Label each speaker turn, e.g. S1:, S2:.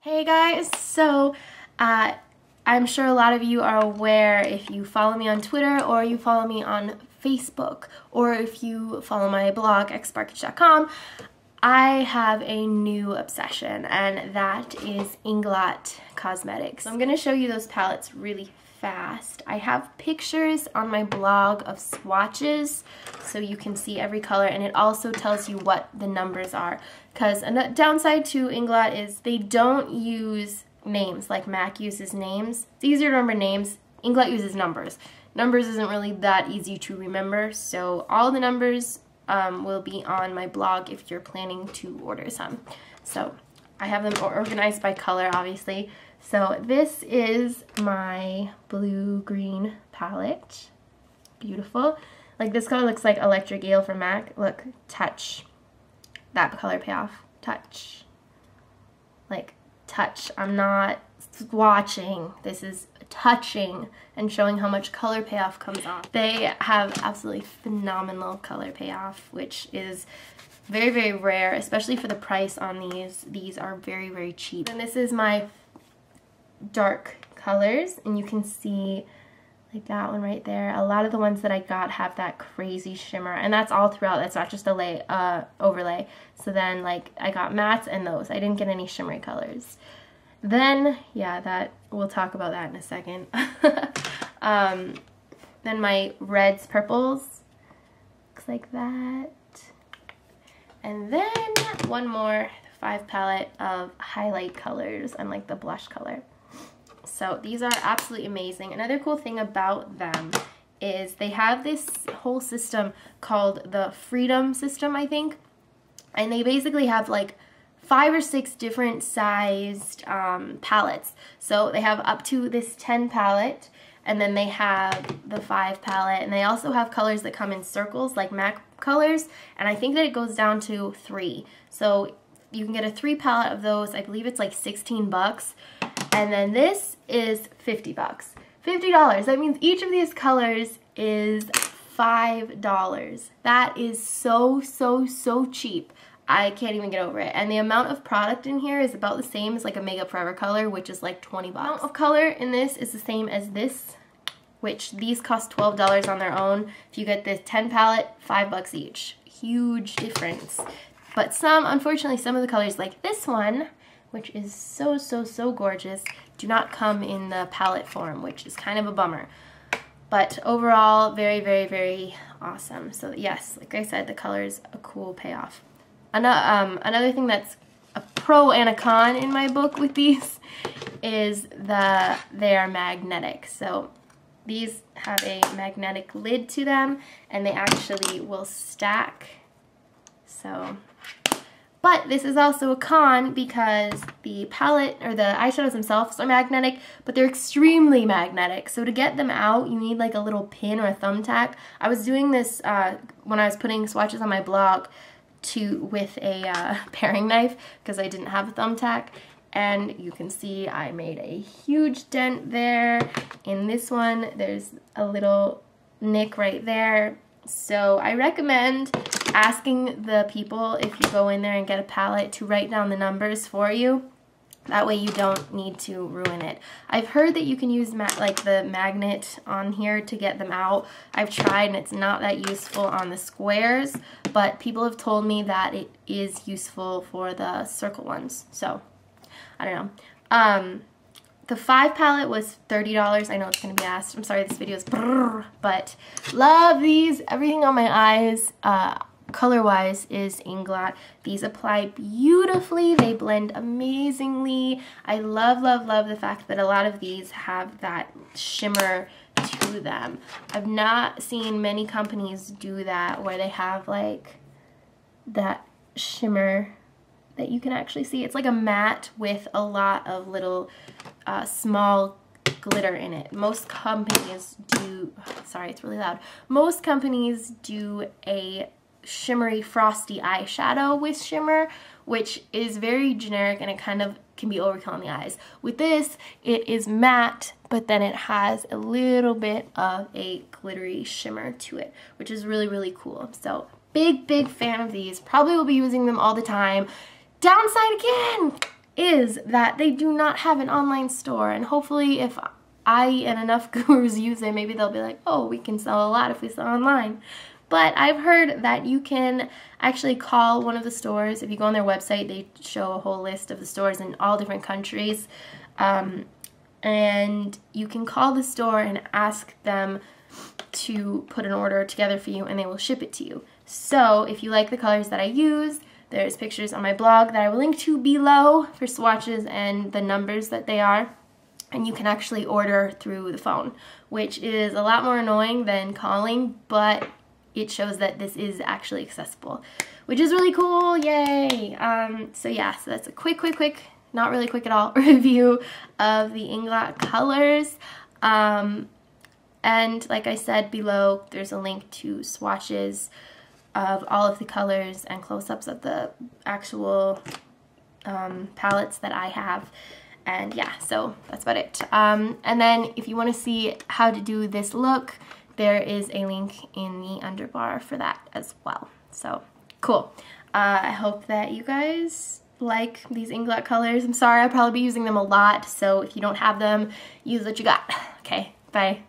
S1: Hey guys, I'm sure a lot of you are aware if you follow me on Twitter or you follow me on Facebook or if you follow my blog xsparkage.com, I have a new obsession, and that is Inglot Cosmetics. So I'm going to show you those palettes really fast. I have pictures on my blog of swatches so you can see every color, and it also tells you what the numbers are, because a downside to Inglot is they don't use names like MAC uses names. It's easier to remember names. Inglot uses numbers. Numbers isn't really that easy to remember, so all the numbers will be on my blog if you're planning to order some. So I have them organized by color, obviously. So this is my blue-green palette. Beautiful. Like, this color looks like Electric Eel from MAC. Look, touch. That color payoff. Touch. Like, touch. I'm not swatching. This is touching and showing how much color payoff comes off. They have absolutely phenomenal color payoff, which is very, very rare, especially for the price on these. These are very, very cheap. And this is my dark colors, and you can see like that one right there. A lot of the ones that I got have that crazy shimmer, and that's all throughout. That's not just a overlay. So then, like, I got mattes and those. I didn't get any shimmery colors. Then, yeah, that we'll talk about that in a second. Then my reds, purples, looks like that. And then one more 5 palette of highlight colors and like the blush color. So these are absolutely amazing. Another cool thing about them is they have this whole system called the Freedom system, I think. And they basically have like 5 or 6 different sized palettes. So they have up to this 10 palette, and then they have the 5 palette, and they also have colors that come in circles like MAC colors, and I think that it goes down to 3. So you can get a 3 palette of those. I believe it's like 16 bucks. And then this is 50 bucks. $50. That means each of these colors is $5. That is so, so, so cheap. I can't even get over it. And the amount of product in here is about the same as like a Makeup Forever color, which is like 20 bucks. The amount of color in this is the same as this, which these cost $12 on their own. If you get this 10 palette, $5 each. Huge difference. But unfortunately, some of the colors like this one, which is so, so, so gorgeous, do not come in the palette form, which is kind of a bummer. But overall, very, very, very awesome. So yes, like I said, the color is a cool payoff. Another thing that's a pro and a con in my book with these is they are magnetic. So these have a magnetic lid to them, and they actually will stack. So, but this is also a con because the palette or the eyeshadows themselves are magnetic, but they're extremely magnetic. So to get them out, you need like a little pin or a thumbtack. I was doing this when I was putting swatches on my blog with a paring knife because I didn't have a thumbtack, and you can see I made a huge dent there. In this one, there's a little nick right there. So I recommend asking the people, if you go in there and get a palette, to write down the numbers for you. That way you don't need to ruin it. I've heard that you can use like the magnet on here to get them out. I've tried and it's not that useful on the squares, but people have told me that it is useful for the circle ones. So, I don't know. The 5 palette was $30. I know it's going to be asked. I'm sorry, this video is brrr, but love these. Everything on my eyes, color-wise, is Inglot. These apply beautifully. They blend amazingly. I love, love, love the fact that a lot of these have that shimmer to them. I've not seen many companies do that where they have like that shimmer that you can actually see. It's like a matte with a lot of little small glitter in it. Most companies do, sorry, it's really loud. Most companies do a shimmery frosty eyeshadow with shimmer, which is very generic and it kind of can be overkill on the eyes. With this, it is matte, but then it has a little bit of a glittery shimmer to it, which is really, really cool. So big, big fan of these. Probably will be using them all the time. Downside again, is that they do not have an online store, and hopefully if I and enough gurus use it, maybe they'll be like, oh, we can sell a lot if we sell online. But I've heard that you can actually call one of the stores. If you go on their website, they show a whole list of the stores in all different countries. And you can call the store and ask them to put an order together for you, and they will ship it to you. So if you like the colors that I use, there's pictures on my blog that I will link to below for swatches and the numbers that they are. And you can actually order through the phone, which is a lot more annoying than calling, but it shows that this is actually accessible, which is really cool. Yay! So yeah, so that's a quick, not really quick at all, review of the Inglot colors. And like I said, below there's a link to swatches of all of the colors and close-ups of the actual palettes that I have. And yeah, so that's about it. And then if you want to see how to do this look, there is a link in the underbar for that as well. So cool. I hope that you guys like these Inglot colors. I'm sorry, I'll probably be using them a lot, so if you don't have them, use what you got. Okay, bye.